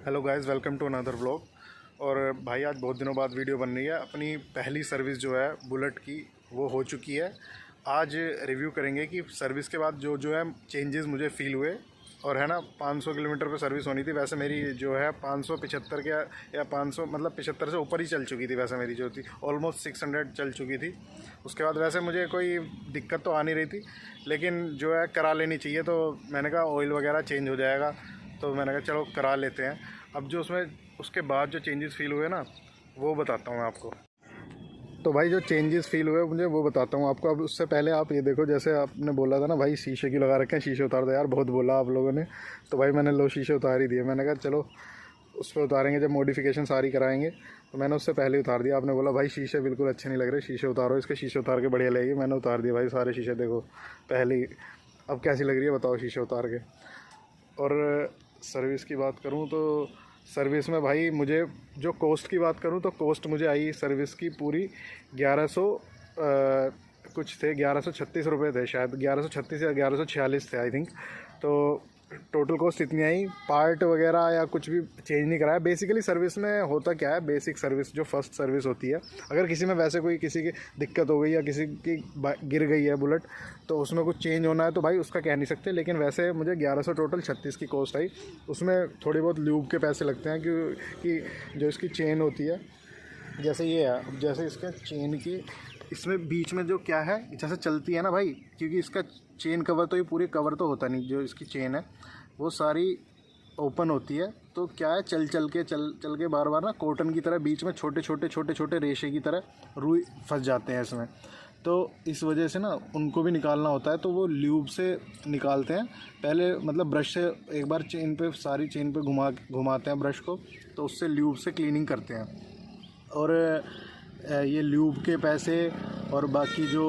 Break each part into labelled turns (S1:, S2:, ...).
S1: Hello guys, welcome to another vlog. और भाई आज बहुत दिनों बाद वीडियो बन रही है। अपनी पहली सर्विस जो है बुलेट की वो हो चुकी है। आज रिव्यू करेंगे कि सर्विस के बाद जो जो है चेंजेस मुझे फ़ील हुए। और है ना 500 किलोमीटर पे सर्विस होनी थी, वैसे मेरी जो है 575 के या 500 मतलब 75 से ऊपर ही चल चुकी थी। वैसे मेरी जो थी ऑलमोस्ट 600 चल चुकी थी। उसके बाद वैसे मुझे कोई दिक्कत तो आ नहीं रही थी, लेकिन जो है करा लेनी चाहिए। तो मैंने कहा ऑयल वगैरह चेंज हो जाएगा, तो मैंने कहा चलो करा लेते हैं। अब जो उसमें उसके बाद जो चेंजेस फ़ील हुए ना वो बताता हूँ मैं आपको। तो भाई जो चेंजेस फ़ील हुए मुझे वो बताता हूँ आपको। अब उससे पहले आप ये देखो, जैसे आपने बोला था ना भाई शीशे की लगा रखे हैं, शीशे उतार दो यार, बहुत बोला आप लोगों ने। तो भाई मैंने लो शीशे उतार ही दिए। मैंने कहा चलो उस पर उतारेंगे, जब मॉडिफिकेशन सारी कराएंगे। तो मैंने उससे पहले उतार दिया। आपने बोला भाई शीशे बिल्कुल अच्छे नहीं लग रहे, शीशे उतारो, इसके शीशे उतार के बढ़िया लगेगी। मैंने उतार दिया भाई सारे शीशे। देखो पहले ही, अब कैसी लग रही है बताओ शीशे उतार के। और सर्विस की बात करूँ तो सर्विस में भाई मुझे जो कॉस्ट की बात करूँ तो कॉस्ट मुझे आई सर्विस की पूरी 1100 कुछ थे, 1136 रुपये थे शायद, 1136 या 1146 थे आई थिंक। तो टोटल कॉस्ट इतनी आई। पार्ट वगैरह या कुछ भी चेंज नहीं कराया। बेसिकली सर्विस में होता क्या है, बेसिक सर्विस जो फर्स्ट सर्विस होती है, अगर किसी में वैसे कोई किसी की दिक्कत हो गई या किसी की गिर गई है बुलेट, तो उसमें कुछ चेंज होना है तो भाई उसका कह नहीं सकते। लेकिन वैसे मुझे 1100 टोटल 36 की कॉस्ट आई। उसमें थोड़ी बहुत ल्यूब के पैसे लगते हैं कि जो इसकी चेन होती है, जैसे ये है, जैसे इसके चेन की इसमें बीच में जो क्या है, जैसे चलती है ना भाई, क्योंकि इसका चेन कवर तो ये पूरी कवर तो होता नहीं, जो इसकी चेन है वो सारी ओपन होती है। तो क्या है, चल के बार बार ना कॉटन की तरह बीच में छोटे छोटे रेशे की तरह रुई फंस जाते हैं इसमें। तो इस वजह से ना उनको भी निकालना होता है, तो वो ल्यूब से निकालते हैं पहले, मतलब ब्रश से एक बार चेन पे, सारी चेन पे घुमाते हैं ब्रश को, तो उससे ल्यूब से क्लीनिंग करते हैं। और ये ल्यूब के पैसे और बाकी जो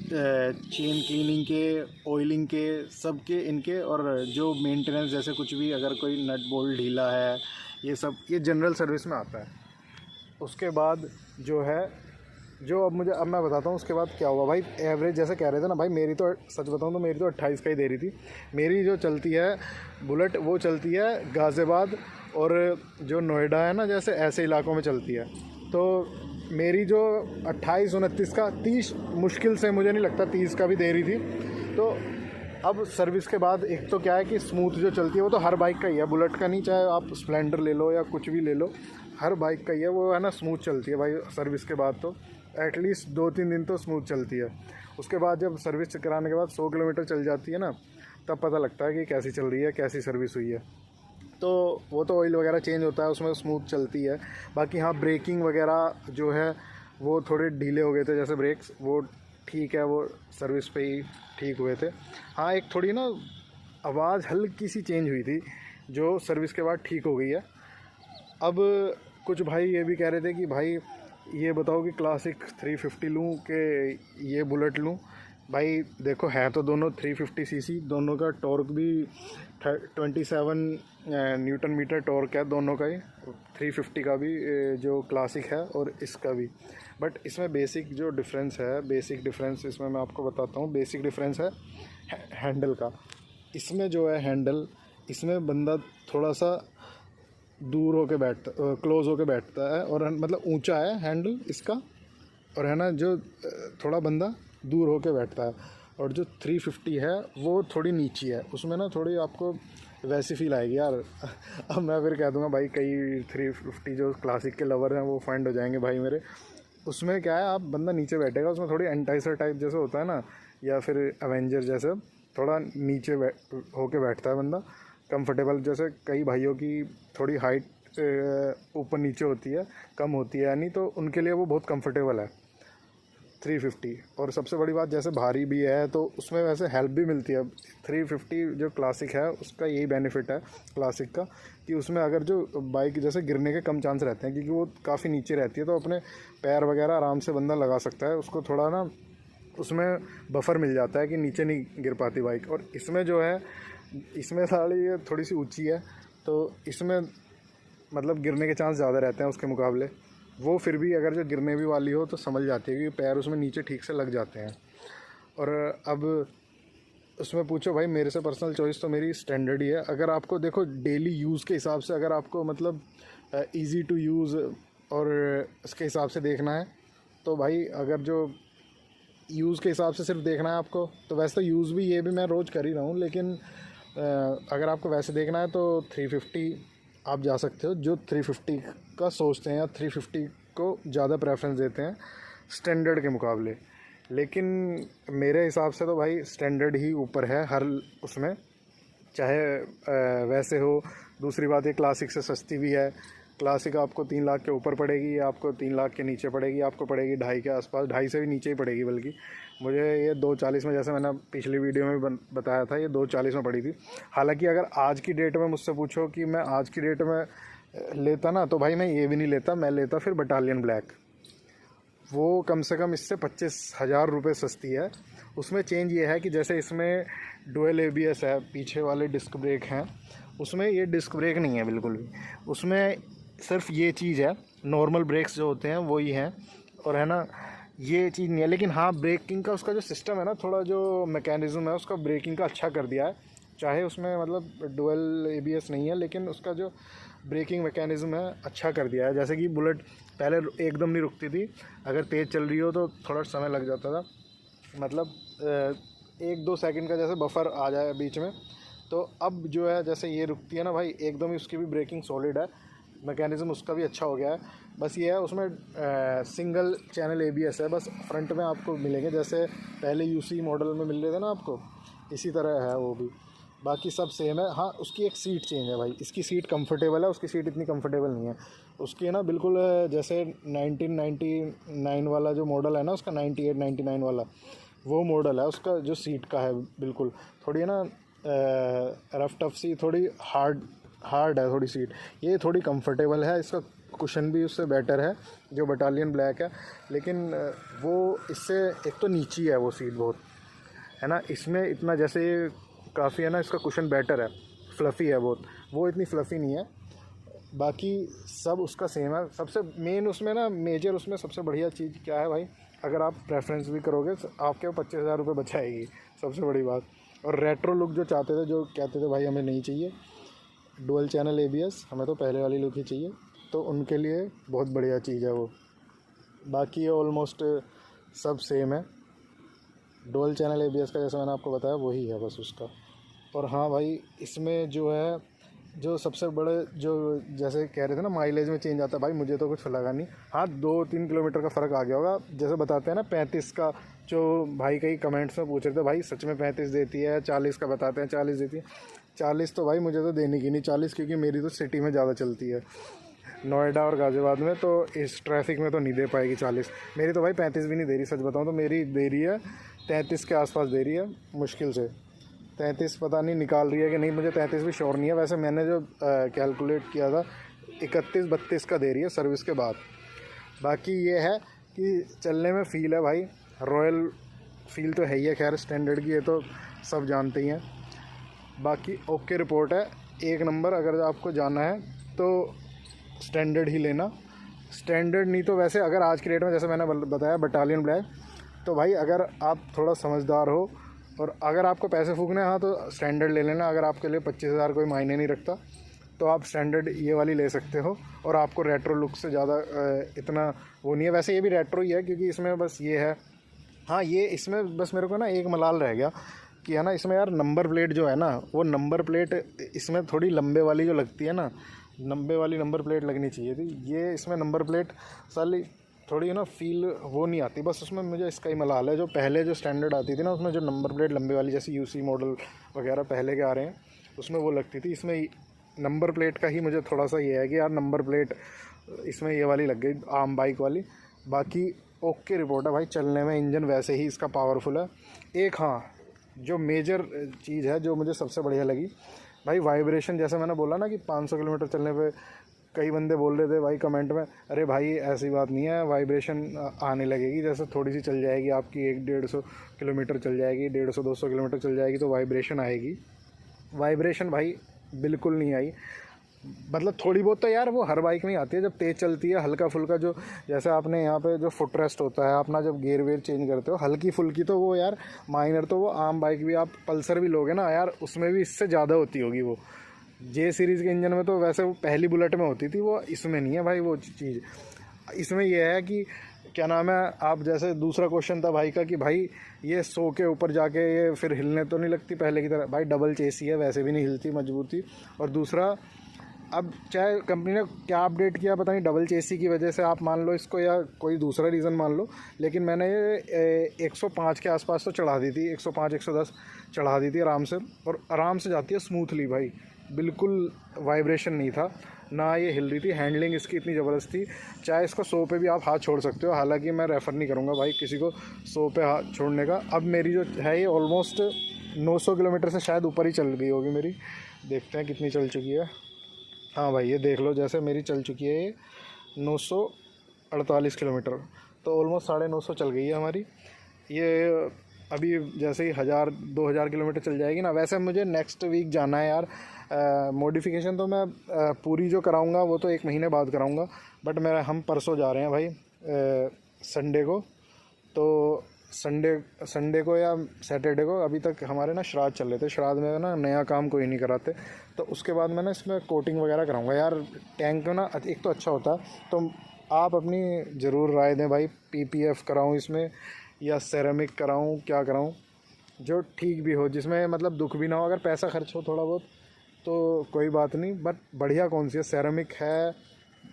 S1: चेन क्लीनिंग के, ऑयलिंग के, सब के इनके, और जो मेंटेनेंस जैसे कुछ भी अगर कोई नट बोल्ट ढीला है, ये सब ये जनरल सर्विस में आता है। उसके बाद जो है, जो अब मैं बताता हूँ उसके बाद क्या हुआ भाई। एवरेज जैसे कह रहे थे ना भाई, मेरी तो सच बताऊँ तो मेरी तो 28 का ही दे रही थी। मेरी जो चलती है बुलेट वो चलती है गाज़ियाबाद और जो नोएडा है ना, जैसे ऐसे इलाकों में चलती है। तो मेरी जो 28-29 का, 30 मुश्किल से, मुझे नहीं लगता 30 का भी दे रही थी। तो अब सर्विस के बाद एक तो क्या है कि स्मूथ जो चलती है वो तो हर बाइक का ही है, बुलेट का नहीं, चाहे आप स्प्लेंडर ले लो या कुछ भी ले लो, हर बाइक का ही है वो, है ना, स्मूथ चलती है भाई। सर्विस के बाद तो एटलीस्ट 2-3 दिन तो स्मूथ चलती है। उसके बाद जब सर्विस कराने के बाद 100 किलोमीटर चल जाती है ना, तब पता लगता है कि कैसी चल रही है, कैसी सर्विस हुई है। तो वो तो ऑयल वगैरह चेंज होता है, उसमें स्मूथ चलती है। बाकी हाँ, ब्रेकिंग वगैरह जो है वो थोड़े ढीले हो गए थे, जैसे ब्रेक्स, वो ठीक है, वो सर्विस पे ही ठीक हुए थे। हाँ, एक थोड़ी ना आवाज़ हल्की सी चेंज हुई थी, जो सर्विस के बाद ठीक हो गई है। अब कुछ भाई ये भी कह रहे थे कि भाई ये बताओ कि क्लासिक 350 लूँ कि ये बुलेट लूँ। भाई देखो, है तो दोनों 350 सीसी, दोनों का टॉर्क भी 27 न्यूटन मीटर टॉर्क है दोनों का ही, 350 का भी जो क्लासिक है और इसका भी। बट इसमें बेसिक जो डिफरेंस है, बेसिक डिफरेंस इसमें मैं आपको बताता हूँ। बेसिक डिफरेंस है हैंडल का। इसमें जो है हैंडल, इसमें बंदा थोड़ा सा दूर होके बैठता, क्लोज होके बैठता है, और मतलब ऊंचा है हैंडल इसका, और है ना जो थोड़ा बंदा दूर होके बैठता है। और जो 350 है वो थोड़ी नीची है, उसमें ना थोड़ी आपको वैसी फील आएगी यार। अब मैं फिर कह दूंगा भाई, कई 350 जो क्लासिक के लवर हैं वो फाइंड हो जाएंगे भाई मेरे। उसमें क्या है, आप बंदा नीचे बैठेगा, उसमें थोड़ी एंटाइसर टाइप जैसे होता है ना, या फिर एवेंजर जैसे थोड़ा नीचे होके बैठता है बंदा, कंफर्टेबल। जैसे कई भाइयों की थोड़ी हाइट ऊपर नीचे होती है, कम होती है यानी, तो उनके लिए वो बहुत कंफर्टेबल है 350। और सबसे बड़ी बात, जैसे भारी भी है तो उसमें वैसे हेल्प भी मिलती है। 350 जो क्लासिक है उसका यही बेनिफिट है क्लासिक का, कि उसमें अगर जो बाइक जैसे गिरने के कम चांस रहते हैं, क्योंकि वो काफ़ी नीचे रहती है, तो अपने पैर वगैरह आराम से बंदा लगा सकता है। उसको थोड़ा ना उसमें बफर मिल जाता है कि नीचे नहीं गिर पाती बाइक। और इसमें जो है, इसमें साड़ी थोड़ी सी ऊंची है, तो इसमें मतलब गिरने के चांस ज़्यादा रहते हैं उसके मुकाबले। वो फिर भी अगर जो गिरने भी वाली हो तो समझ जाती है कि पैर उसमें नीचे ठीक से लग जाते हैं। और अब उसमें पूछो भाई, मेरे से पर्सनल चॉइस तो मेरी स्टैंडर्ड ही है। अगर आपको देखो डेली यूज़ के हिसाब से, अगर आपको मतलब इजी टू यूज़ और इसके हिसाब से देखना है तो भाई, अगर जो यूज़ के हिसाब से सिर्फ देखना है आपको, तो वैसे तो यूज़ भी ये भी मैं रोज़ कर ही रहा हूँ, लेकिन अगर आपको वैसे देखना है तो 350 आप जा सकते हो। जो 350 का सोचते हैं या 350 को ज़्यादा प्रेफरेंस देते हैं स्टैंडर्ड के मुकाबले। लेकिन मेरे हिसाब से तो भाई स्टैंडर्ड ही ऊपर है हर उसमें, चाहे वैसे हो। दूसरी बात, ये क्लासिक से सस्ती भी है। क्लासिक आपको 3 लाख के ऊपर पड़ेगी, आपको 3 लाख के नीचे पड़ेगी, आपको पड़ेगी 2.5 के आसपास, 2.5 से भी नीचे ही पड़ेगी बल्कि। मुझे ये 240 में, जैसे मैंने पिछली वीडियो में बताया था, ये 240 में पड़ी थी। हालांकि अगर आज की डेट में मुझसे पूछो कि मैं आज की डेट में लेता ना, तो भाई मैं ये भी नहीं लेता, मैं लेता फिर बटालियन ब्लैक। वो कम से कम इससे 25,000 रुपये सस्ती है। उसमें चेंज ये है कि जैसे इसमें डुअल ABS है, पीछे वाले डिस्क ब्रेक हैं, उसमें ये डिस्क ब्रेक नहीं है बिल्कुल भी। उसमें सिर्फ ये चीज़ है, नॉर्मल ब्रेक्स जो होते हैं वही हैं, और है ना, ये चीज़ नहीं है। लेकिन हाँ, ब्रेकिंग का उसका जो सिस्टम है ना, थोड़ा जो मैकेनिज़्म है उसका ब्रेकिंग का अच्छा कर दिया है। चाहे उसमें मतलब डुअल ABS नहीं है, लेकिन उसका जो ब्रेकिंग मैकेनिज़्म है अच्छा कर दिया है। जैसे कि बुलेट पहले एकदम नहीं रुकती थी, अगर तेज़ चल रही हो तो थोड़ा समय लग जाता था, मतलब 1-2 सेकंड का जैसे बफर आ जाए बीच में। तो अब जो है, जैसे ये रुकती है ना भाई, एकदम ही उसकी भी ब्रेकिंग सॉलिड है, मैकेनिज़्म उसका भी अच्छा हो गया है। बस ये है, उसमें सिंगल चैनल ABS है, बस फ्रंट में आपको मिलेंगे, जैसे पहले UC मॉडल में मिल रहे थे ना आपको, इसी तरह है वो भी। बाकी सब सेम है। हाँ, उसकी एक सीट चेंज है भाई, इसकी सीट कंफर्टेबल है, उसकी सीट इतनी कंफर्टेबल नहीं है। उसकी है ना बिल्कुल जैसे 1999 वाला जो मॉडल है ना उसका, 98-99 वाला वो मॉडल है उसका, जो सीट का है बिल्कुल थोड़ी है ना रफ टफ सी, थोड़ी हार्ड है थोड़ी सीट। ये थोड़ी कंफर्टेबल है, इसका कुशन भी उससे बेटर है जो बटालियन ब्लैक है। लेकिन वो इससे एक तो नीची है वो सीट बहुत, है ना। इसमें इतना जैसे काफ़ी है ना, इसका कुशन बेटर है, फ्लफ़ी है बहुत, वो इतनी फ्लफ़ी नहीं है। बाकी सब उसका सेम है। सबसे मेन उसमें ना, मेजर उसमें सबसे बढ़िया चीज़ क्या है भाई, अगर आप प्रेफरेंस भी करोगे तो आपके 25,000 रुपये बचाएगी, सबसे बड़ी बात। और रेट्रो लुक जो चाहते थे, जो कहते थे भाई हमें नहीं चाहिए डुअल चैनल ABS, हमें तो पहले वाली लुक ही चाहिए, तो उनके लिए बहुत बढ़िया चीज़ है वो। बाकी ऑलमोस्ट सब सेम है। डुअल चैनल ABS का जैसे मैंने आपको बताया वही है बस उसका। और हाँ भाई, इसमें जो है, जो सबसे बड़े जो जैसे कह रहे थे ना माइलेज में चेंज आता है, भाई मुझे तो कुछ लगा नहीं। हाँ, 2-3 किलोमीटर का फ़र्क आ गया होगा। जैसे बताते हैं ना 35 का, जो भाई कई कमेंट्स में पूछ रहे थे भाई सच में 35 देती है, 40 का बताते हैं 40 देती है। 40 तो भाई मुझे तो देने की नहीं 40, क्योंकि मेरी तो सिटी में ज़्यादा चलती है, नोएडा और गाज़ियाबाद में, तो इस ट्रैफिक में तो नहीं दे पाएगी 40। मेरी तो भाई 35 भी नहीं दे रही, सच बताऊँ तो मेरी दे रही है 33 के आसपास दे रही है, मुश्किल से 33 पता नहीं निकाल रही है कि नहीं, मुझे 33 भी श्योर नहीं है। वैसे मैंने जो कैलकुलेट किया था 31-32 का दे रही है सर्विस के बाद। बाकी ये है कि चलने में फ़ील है भाई, रॉयल फील तो है ही है, खैर स्टैंडर्ड की ये तो सब जानते ही हैं। बाकी ओके रिपोर्ट है, एक नंबर। अगर आपको जाना है तो स्टैंडर्ड ही लेना, स्टैंडर्ड नहीं तो वैसे अगर आज की डेट में जैसे मैंने बताया बटालियन ब्लैक, तो भाई अगर आप थोड़ा समझदार हो और अगर आपको पैसे फूकने हैं, हाँ तो स्टैंडर्ड ले लेना। अगर आपके लिए 25,000 कोई मायने नहीं रखता तो आप स्टैंडर्ड ये वाली ले सकते हो, और आपको रेट्रो लुक से ज़्यादा इतना वो नहीं है। वैसे ये भी रेट्रो ही है, क्योंकि इसमें बस ये है, हाँ ये इसमें बस मेरे को ना एक मलाल रह गया कि है ना, इसमें यार नंबर प्लेट जो है ना, वो नंबर प्लेट इसमें थोड़ी लंबे वाली जो लगती है ना, लंबे वाली नंबर प्लेट लगनी चाहिए थी। ये इसमें नंबर प्लेट साली थोड़ी ना फील वो नहीं आती, बस उसमें मुझे इसका ही मलाल है। जो पहले जो स्टैंडर्ड आती थी ना, उसमें जो नंबर प्लेट लंबे वाली जैसे UC मॉडल वगैरह पहले के आ रहे हैं, उसमें वो लगती थी। इसमें नंबर प्लेट का ही मुझे थोड़ा सा ये है कि यार नंबर प्लेट इसमें ये वाली लग गई, आम बाइक वाली। बाकी ओके रिपोर्ट है भाई, चलने में इंजन वैसे ही इसका पावरफुल है। एक हाँ, जो मेजर चीज़ है जो मुझे सबसे बढ़िया लगी भाई, वाइब्रेशन। जैसे मैंने बोला ना कि 500 किलोमीटर चलने पे कई बंदे बोल रहे थे भाई कमेंट में, अरे भाई ऐसी बात नहीं है, वाइब्रेशन आने लगेगी, जैसे थोड़ी सी चल जाएगी आपकी 100-150 किलोमीटर चल जाएगी, 150-200 किलोमीटर चल जाएगी तो वाइब्रेशन आएगी। वाइब्रेशन भाई बिल्कुल नहीं आई। मतलब थोड़ी बहुत तो यार वो हर बाइक में ही आती है, जब तेज़ चलती है हल्का फुल्का, जो जैसे आपने यहाँ पे जो फुट रेस्ट होता है अपना, जब गेयर वेयर चेंज करते हो हल्की फुल्की, तो वो यार माइनर, तो वो आम बाइक भी आप पल्सर भी लोगे ना यार, उसमें भी इससे ज़्यादा होती होगी वो। जे सीरीज़ के इंजन में तो वैसे वो पहली बुलेट में होती थी, वो इसमें नहीं है भाई वो चीज़। इसमें यह है कि क्या नाम है, आप जैसे दूसरा क्वेश्चन था भाई का कि भाई ये 100 के ऊपर जाके ये फिर हिलने तो नहीं लगती पहले की तरह। भाई डबल चेसी है, वैसे भी नहीं हिलती, मजबूती। और दूसरा, अब चाहे कंपनी ने क्या अपडेट किया पता नहीं, डबल चेसी की वजह से आप मान लो इसको, या कोई दूसरा रीज़न मान लो, लेकिन मैंने ये 105 के आसपास तो चढ़ा दी थी, 105 110 चढ़ा दी थी आराम से, और आराम से जाती है स्मूथली भाई, बिल्कुल वाइब्रेशन नहीं था ना, ये हिल रही थी। हैंडलिंग इसकी इतनी ज़बरदस्त थी, चाहे इसको 100 पे भी आप हाथ छोड़ सकते हो, हालांकि मैं रेफ़र नहीं करूँगा भाई किसी को 100 पे हाथ छोड़ने का। अब मेरी जो है ये ऑलमोस्ट 900 किलोमीटर से शायद ऊपर ही चल गई होगी मेरी, देखते हैं कितनी चल चुकी है। हाँ भाई ये देख लो, जैसे मेरी चल चुकी है ये 948 किलोमीटर, तो ऑलमोस्ट 950 चल गई है हमारी ये। अभी जैसे ही 1000-2000 किलोमीटर चल जाएगी ना। वैसे मुझे नेक्स्ट वीक जाना है यार, मॉडिफिकेशन तो मैं पूरी जो कराऊंगा वो तो 1 महीने बाद कराऊंगा, बट हम परसों जा रहे हैं भाई, संडे को। तो संडे को या सैटरडे को, अभी तक हमारे ना श्राद्ध चल रहे थे, श्राद्ध में ना नया काम कोई नहीं कराते, तो उसके बाद मैं ना इसमें कोटिंग वगैरह कराऊंगा यार। टैंक में ना एक तो अच्छा होता है, तो आप अपनी ज़रूर राय दें भाई, पीपीएफ कराऊं इसमें या सेरेमिक कराऊं, क्या कराऊं जो ठीक भी हो, जिसमें मतलब दुख भी ना हो। अगर पैसा खर्च हो थोड़ा बहुत तो कोई बात नहीं, बट बढ़िया कौन सी है, सेरेमिक है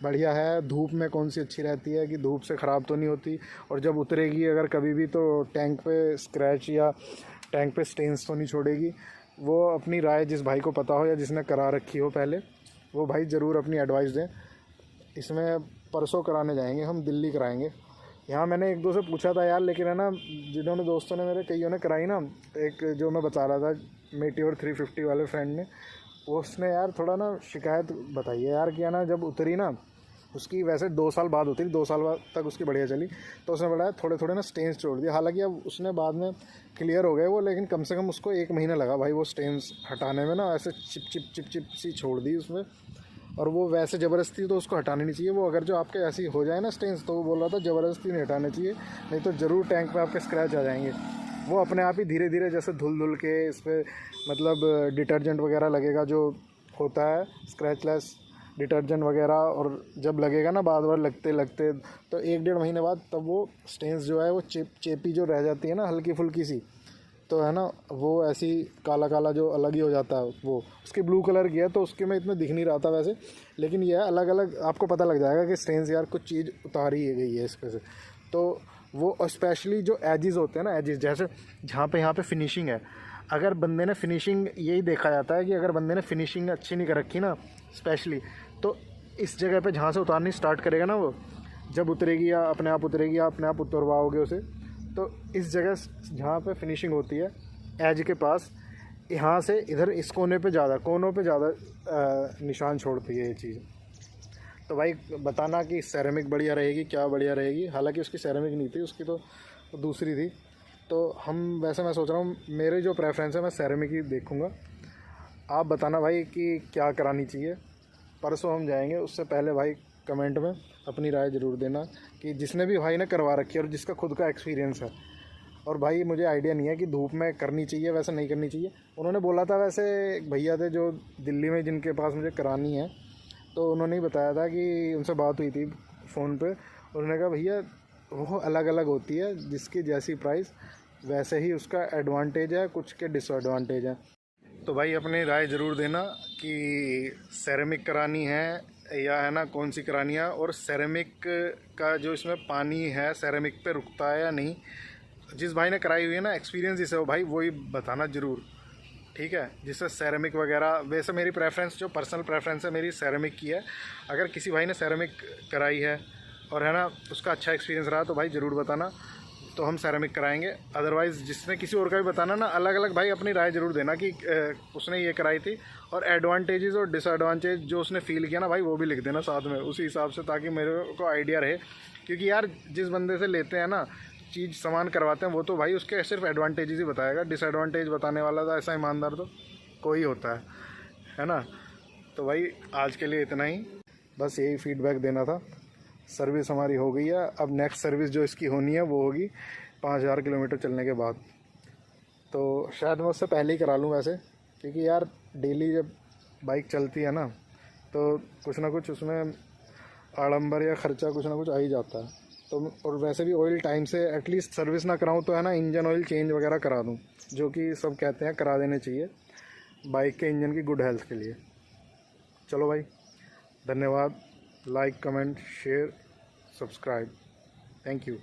S1: बढ़िया है। धूप में कौन सी अच्छी रहती है कि धूप से ख़राब तो नहीं होती, और जब उतरेगी अगर कभी भी तो टैंक पे स्क्रैच या टैंक पे स्टेन्स तो नहीं छोड़ेगी। वो अपनी राय जिस भाई को पता हो या जिसने करा रखी हो पहले, वो भाई ज़रूर अपनी एडवाइस दें। इसमें परसों कराने जाएंगे हम, दिल्ली कराएंगे। यहाँ मैंने 1-2 से पूछा था यार, लेकिन है ना, जिन्होंने दोस्तों ने मेरे कईयों ने कराई ना, एक जो मैं बता रहा था मेटियोर 350 वाले फ्रेंड ने, उसने यार थोड़ा ना शिकायत बताई है यार कि है ना, जब उतरी ना उसकी, वैसे 2 साल बाद उतरी, 2 साल बाद तक उसकी बढ़िया चली, तो उसने बताया थोड़े थोड़े ना स्टेन्स छोड़ दिए। हालांकि अब उसने बाद में क्लियर हो गए वो, लेकिन कम से कम उसको 1 महीना लगा भाई वो स्टेन्स हटाने में ना, ऐसे चिप चिप चिप चिप सी छोड़ दी उसमें। और वो वैसे ज़बरदस्ती तो उसको हटानी नहीं चाहिए वो, अगर जो आपके ऐसी हो जाए ना स्टेन्स, तो वो बोल रहा था ज़बरदस्ती नहीं हटाने चाहिए, नहीं तो ज़रूर टैंक पे आपके स्क्रैच आ जाएंगे। वो अपने आप ही धीरे धीरे जैसे धुल के इस पर मतलब डिटर्जेंट वगैरह लगेगा, जो होता है स्क्रैचलेस डिटर्जेंट वगैरह, और जब लगेगा ना बार बार लगते लगते, तो 1-1.5 महीने बाद तब वो स्टेन्स जो है वो चेपी जो रह जाती है ना हल्की फुल्की सी, तो है ना, वो ऐसी काला काला जो अलग ही हो जाता है। वो उसकी ब्लू कलर की है, तो उसके में इतना दिख नहीं रहा था वैसे, लेकिन ये है अलग अलग आपको पता लग जाएगा कि स्टेन्स यार कुछ चीज़ उतारी गई है इस पे से। तो वो स्पेशली जो एजेस होते हैं ना, एजेस जैसे जहाँ पे यहाँ पे फिनिशिंग है, अगर बंदे ने फिनिशिंग, यही देखा जाता है कि अगर बंदे ने फिनिशिंग अच्छी नहीं कर रखी ना स्पेशली, तो इस जगह पे जहाँ से उतारनी स्टार्ट करेगा ना, वो जब उतरेगी या अपने आप उतरेगी या अपने आप उतरवाओगे उसे, तो इस जगह जहाँ पे फिनिशिंग होती है एज के पास, यहाँ से इधर इस कोने पे ज़्यादा, कोनों पे ज़्यादा निशान छोड़ती है ये चीज़। तो भाई बताना कि सेरेमिक बढ़िया रहेगी क्या बढ़िया रहेगी। हालांकि उसकी सेरेमिक नहीं थी, उसकी तो दूसरी थी। तो हम वैसे मैं सोच रहा हूँ, मेरे जो प्रेफरेंस है मैं सेरेमिक ही देखूँगा। आप बताना भाई कि क्या करानी चाहिए। परसों हम जाएंगे, उससे पहले भाई कमेंट में अपनी राय ज़रूर देना कि जिसने भी भाई ने करवा रखी है और जिसका खुद का एक्सपीरियंस है। और भाई मुझे आइडिया नहीं है कि धूप में करनी चाहिए वैसे नहीं करनी चाहिए। उन्होंने बोला था, वैसे एक भैया थे जो दिल्ली में जिनके पास मुझे करानी है, तो उन्होंने ही बताया था कि उनसे बात हुई थी फ़ोन पे। उन्होंने कहा भैया वो अलग अलग होती है, जिसकी जैसी प्राइस वैसे ही उसका एडवांटेज है, कुछ के डिसएडवांटेज है। तो भाई अपनी राय ज़रूर देना कि सेरेमिक करानी है या है ना कौन सी करानी है, और सेरेमिक का जो इसमें पानी है सेरेमिक पे रुकता है या नहीं। जिस भाई ने कराई हुई है ना, एक्सपीरियंस जिसे हो भाई, वही बताना ज़रूर, ठीक है। जिससे सेरेमिक वगैरह, वैसे मेरी प्रेफरेंस जो पर्सनल प्रेफरेंस है मेरी सेरेमिक की है। अगर किसी भाई ने सेरेमिक कराई है और है ना उसका अच्छा एक्सपीरियंस रहा, तो भाई ज़रूर बताना, तो हम सेरेमिक कराएंगे। अदरवाइज़ जिसने किसी और का भी बताना ना, अलग अलग भाई अपनी राय ज़रूर देना कि उसने ये कराई थी, और एडवांटेजेस और डिसएडवांटेज जो उसने फ़ील किया ना भाई, वो भी लिख देना साथ में उसी हिसाब से, ताकि मेरे को आइडिया रहे। क्योंकि यार जिस बंदे से लेते हैं ना चीज़, सामान करवाते हैं, वो तो भाई उसके सिर्फ एडवांटेजेस ही बताएगा। डिसएडवांटेज बताने वाला तो ऐसा ईमानदार तो कोई होता है ना। तो भाई आज के लिए इतना ही, बस यही फीडबैक देना था। सर्विस हमारी हो गई है। अब नेक्स्ट सर्विस जो इसकी होनी है वो होगी 5000 किलोमीटर चलने के बाद। तो शायद मैं उससे पहले ही करा लूँ वैसे, क्योंकि यार डेली जब बाइक चलती है ना तो कुछ ना कुछ उसमें आड़ंबर या ख़र्चा कुछ ना कुछ आ ही जाता है। तो और वैसे भी ऑयल टाइम से एटलीस्ट सर्विस ना कराऊँ तो है ना, इंजन ऑयल चेंज वगैरह करा दूँ, जो कि सब कहते हैं करा देने चाहिए बाइक के इंजन की गुड हेल्थ के लिए। चलो भाई, धन्यवाद। Like, comment, share, subscribe. Thank you.